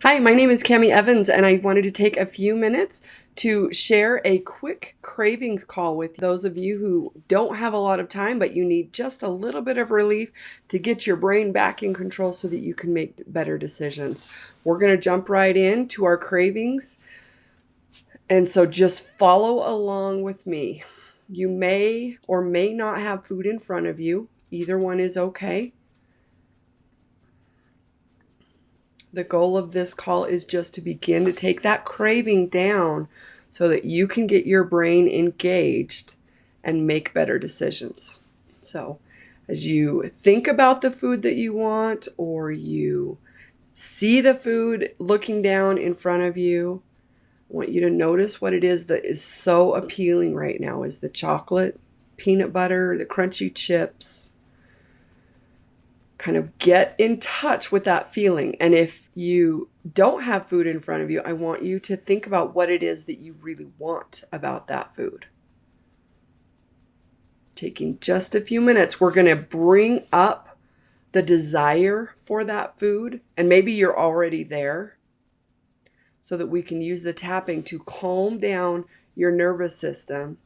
Hi, my name is Cammie Evans, and I wanted to take a few minutes to share a quick cravings call with those of you who don't have a lot of time, but you need just a little bit of relief to get your brain back in control so that you can make better decisions. We're going to jump right into our cravings, and so just follow along with me. You may or may not have food in front of you. Either one is okay. The goal of this call is just to begin to take that craving down so that you can get your brain engaged and make better decisions. So, as you think about the food that you want, or you see the food looking down in front of you, I want you to notice what it is that is so appealing right now. Is the chocolate, peanut butter, the crunchy chips? Kind of get in touch with that feeling. And if you don't have food in front of you, I want you to think about what it is that you really want about that food. Taking just a few minutes, we're going to bring up the desire for that food. And maybe you're already there, so that we can use the tapping to calm down your nervous system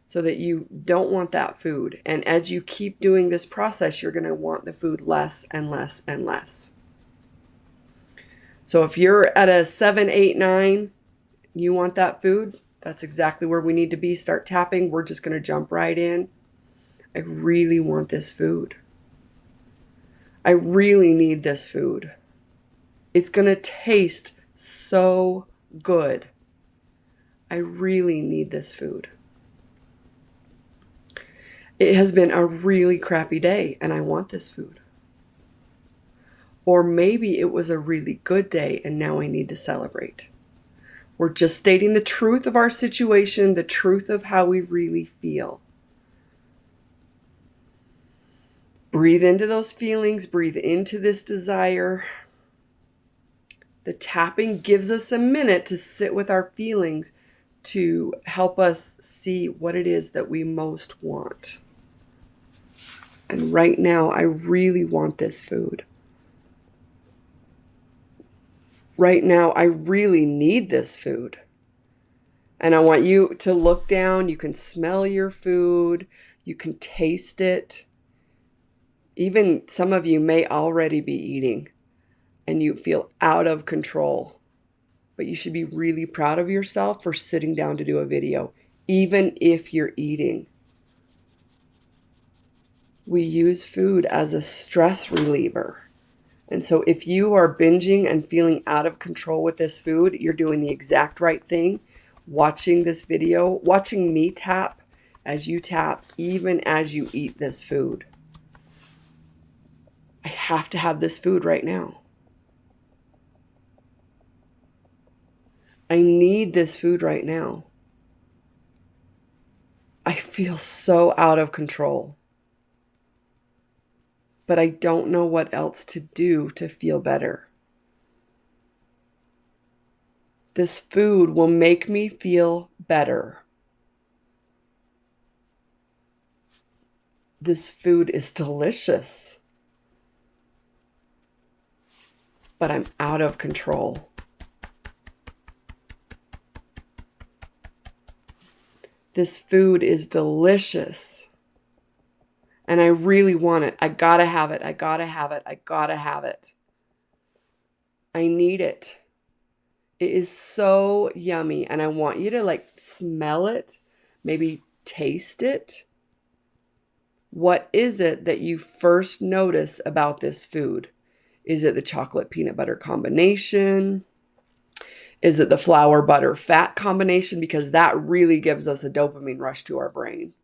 so that you don't want that food. And as you keep doing this process, you're going to want the food less and less and less. So if you're at a 7, 8, 9, you want that food, that's exactly where we need to be. Start tapping. We're just going to jump right in. I really want this food. I really need this food. It's going to taste so good. I really need this food. It has been a really crappy day and I want this food. Or maybe it was a really good day and now I need to celebrate. We're just stating the truth of our situation, the truth of how we really feel. Breathe into those feelings, breathe into this desire. The tapping gives us a minute to sit with our feelings to help us see what it is that we most want. And right now, I really want this food. Right now, I really need this food. And I want you to look down. You can smell your food. You can taste it. Even some of you may already be eating and you feel out of control. But you should be really proud of yourself for sitting down to do a video, even if you're eating. We use food as a stress reliever. And so if you are binging and feeling out of control with this food, you're doing the exact right thing. Watching this video, watching me tap as you tap, even as you eat this food. I have to have this food right now. I need this food right now. I feel so out of control. But I don't know what else to do to feel better. This food will make me feel better. This food is delicious. But I'm out of control. This food is delicious. And I really want it. I gotta have it. I gotta have it. I gotta have it. I need it. It is so yummy. And I want you to smell it. Maybe taste it. What is it that you first notice about this food? Is it the chocolate peanut butter combination? Is it the flour butter fat combination? Because that really gives us a dopamine rush to our brain.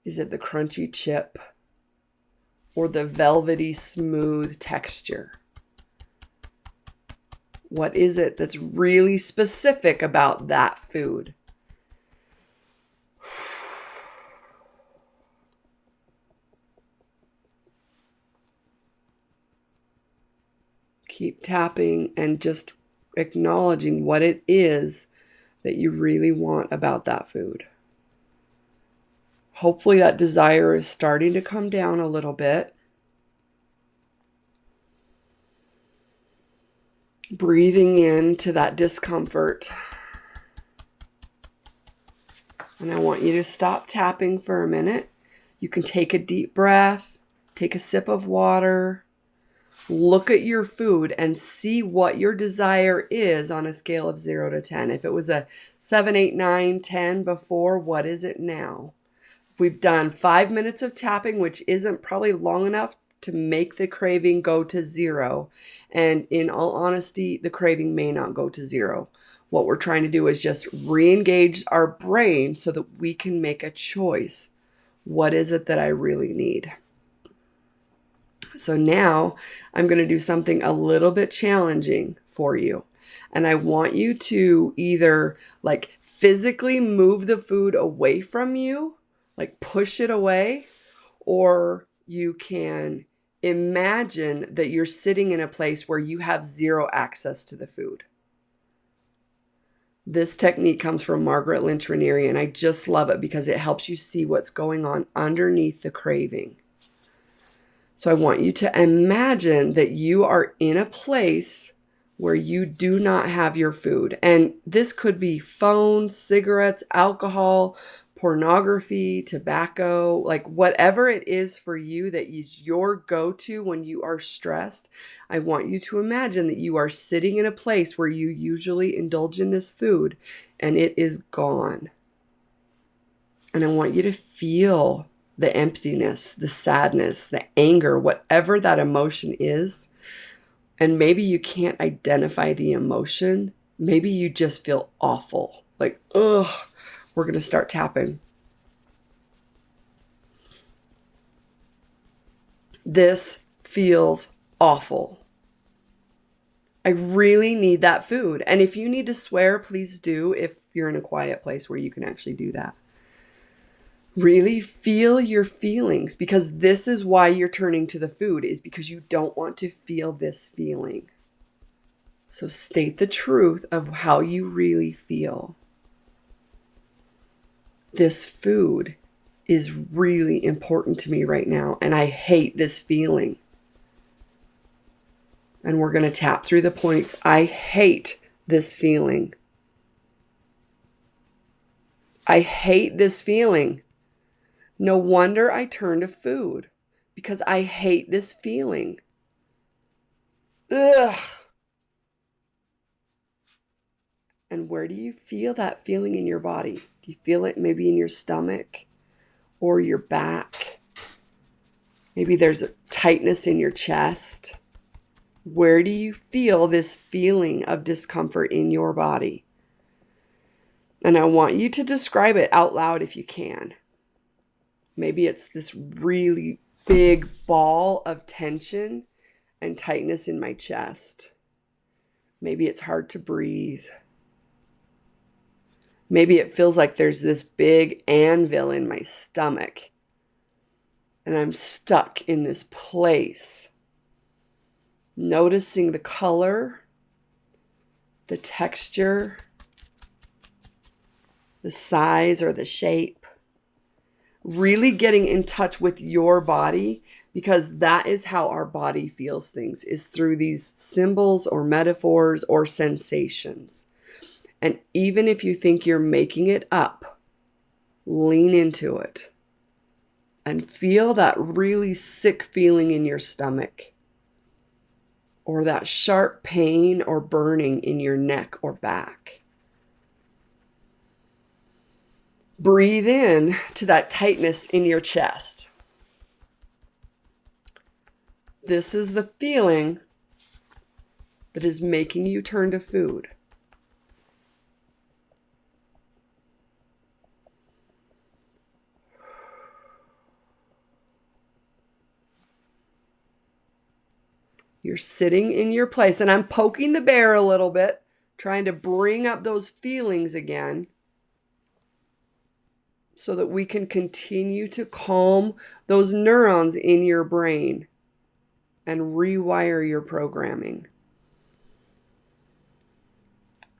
Is it the crunchy chip or the velvety smooth texture? What is it that's really specific about that food? Keep tapping and just acknowledging what it is that you really want about that food. Hopefully that desire is starting to come down a little bit. Breathing into that discomfort. And I want you to stop tapping for a minute. You can take a deep breath, take a sip of water, look at your food and see what your desire is on a scale of 0 to 10. If it was a 7, 8, 9, 10 before, what is it now? We've done 5 minutes of tapping, which isn't probably long enough to make the craving go to 0. And in all honesty, the craving may not go to 0. What we're trying to do is just re-engage our brain so that we can make a choice. What is it that I really need? So now I'm going to do something a little bit challenging for you. And I want you to either like physically move the food away from you, like push it away, or you can imagine that you're sitting in a place where you have zero access to the food. This technique comes from Margaret Lynch Raniere, and I just love it because it helps you see what's going on underneath the craving. So I want you to imagine that you are in a place where you do not have your food. And this could be phones, cigarettes, alcohol, pornography, tobacco, like whatever it is for you that is your go-to when you are stressed. I want you to imagine that you are sitting in a place where you usually indulge in this food and it is gone. And I want you to feel the emptiness, the sadness, the anger, whatever that emotion is. And maybe you can't identify the emotion. Maybe you just feel awful. Like, ugh, we're going to start tapping. This feels awful. I really need that food. And if you need to swear, please do if you're in a quiet place where you can actually do that. Really feel your feelings, because this is why you're turning to the food, is because you don't want to feel this feeling. So state the truth of how you really feel. This food is really important to me right now, and I hate this feeling. And we're going to tap through the points. I hate this feeling. I hate this feeling. No wonder I turn to food, because I hate this feeling. Ugh. And where do you feel that feeling in your body? Do you feel it maybe in your stomach or your back? Maybe there's a tightness in your chest. Where do you feel this feeling of discomfort in your body? And I want you to describe it out loud if you can. Maybe it's this really big ball of tension and tightness in my chest. Maybe it's hard to breathe. Maybe it feels like there's this big anvil in my stomach and I'm stuck in this place. Noticing the color, the texture, the size or the shape. Really getting in touch with your body, because that is how our body feels things, is through these symbols or metaphors or sensations. And even if you think you're making it up, lean into it and feel that really sick feeling in your stomach, or that sharp pain or burning in your neck or back. Breathe in to that tightness in your chest. This is the feeling that is making you turn to food. You're sitting in your place, and I'm poking the bear a little bit, trying to bring up those feelings again, so that we can continue to calm those neurons in your brain and rewire your programming.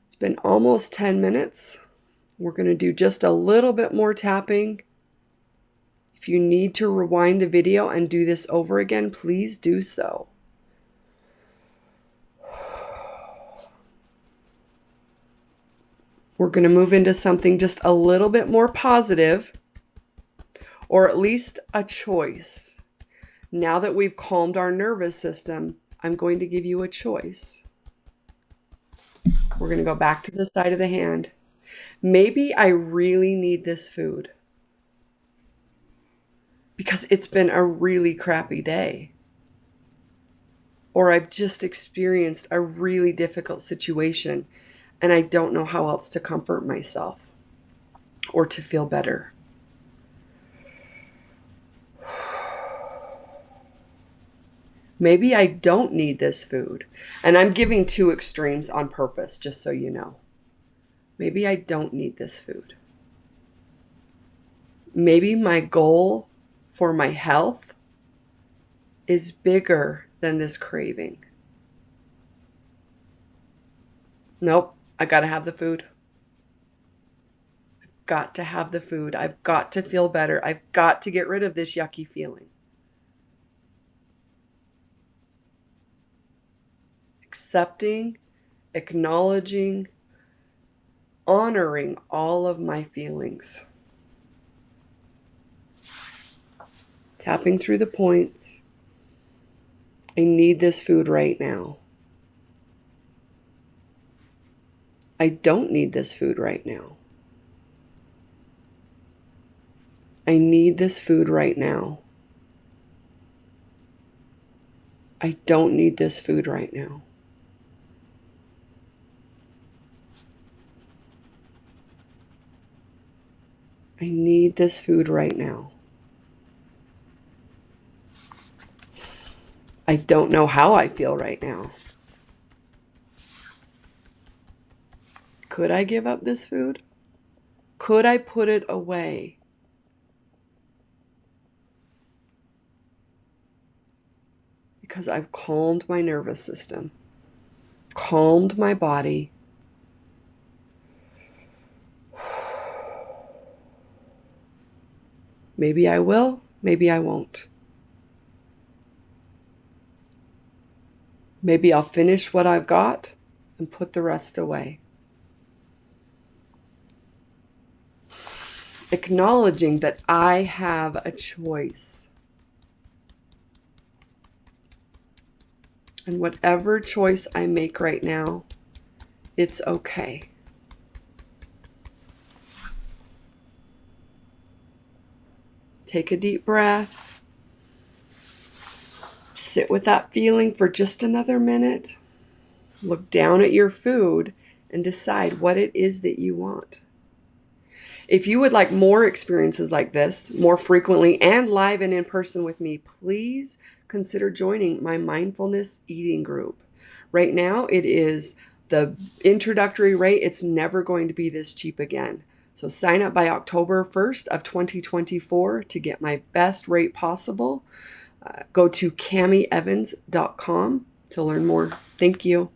It's been almost 10 minutes. We're going to do just a little bit more tapping. If you need to rewind the video and do this over again, please do so. We're going to move into something just a little bit more positive, or at least a choice. Now that we've calmed our nervous system, I'm going to give you a choice. We're going to go back to the side of the hand. Maybe I really need this food because it's been a really crappy day. Or I've just experienced a really difficult situation and I don't know how else to comfort myself or to feel better. Maybe I don't need this food. And I'm giving two extremes on purpose, just so you know. Maybe I don't need this food. Maybe my goal for my health is bigger than this craving. Nope, I gotta have the food. I've got to have the food. I've got to feel better. I've got to get rid of this yucky feeling. Accepting, acknowledging, honoring all of my feelings. Tapping through the points. I need this food right now. I don't need this food right now. I need this food right now. I don't need this food right now. I need this food right now. I don't know how I feel right now. Could I give up this food? Could I put it away? Because I've calmed my nervous system, calmed my body. Maybe I will, maybe I won't. Maybe I'll finish what I've got and put the rest away. Acknowledging that I have a choice. And whatever choice I make right now, it's okay. Take a deep breath. Sit with that feeling for just another minute. Look down at your food and decide what it is that you want. If you would like more experiences like this, more frequently and live and in person with me, please consider joining my mindfulness eating group. Right now, it is the introductory rate. It's never going to be this cheap again. So sign up by October 1st of 2024 to get my best rate possible. Go to cammieevans.com to learn more. Thank you.